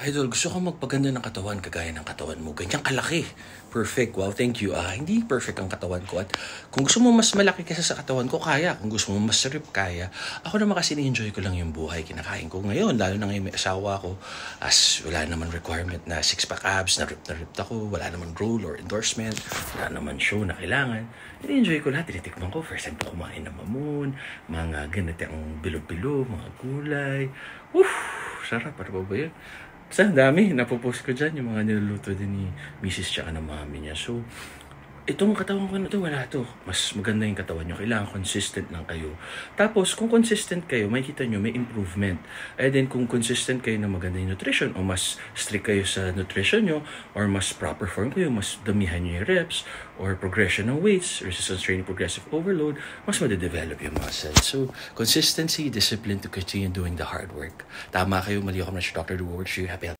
Idol, gusto ko magpaganda ng katawan kagaya ng katawan mo. Ganyan kalaki. Perfect. Wow, thank you. Hindi perfect ang katawan ko. At kung gusto mo mas malaki kaysa sa katawan ko, kaya. Kung gusto mo mas rip, kaya. Ako naman kasi ni-enjoy ko lang yung buhay. Kinakain ko ngayon, lalo na ngayon may asawa ko. As wala naman requirement na six-pack abs, na rip ako. Wala naman role or endorsement. Wala naman show na kailangan. Ni-enjoy ko lahat. Tinitikman ko. First time ko kumain ng mamon. Mga ganito ang bilo-bilo, mga gulay. Woof! Sarap. Ano ba yun? Basta ang dami, napopost ko dyan yung mga niluluto din ni Mrs. tsaka ng mami niya. So, itong katawan ko na to, wala to. Mas maganda yung katawan nyo. Kailangan consistent lang kayo. Tapos, kung consistent kayo, makikita nyo may improvement. And then, kung consistent kayo na maganda yung nutrition, o mas strict kayo sa nutrition nyo, or mas proper form kayo, mas damihan nyo yung reps, or progression ng weights, resistance training, progressive overload, mas madedevelop yung muscle. So, consistency, discipline to continue doing the hard work. Tama kayo, mali ako na si Dr. Reward. Happy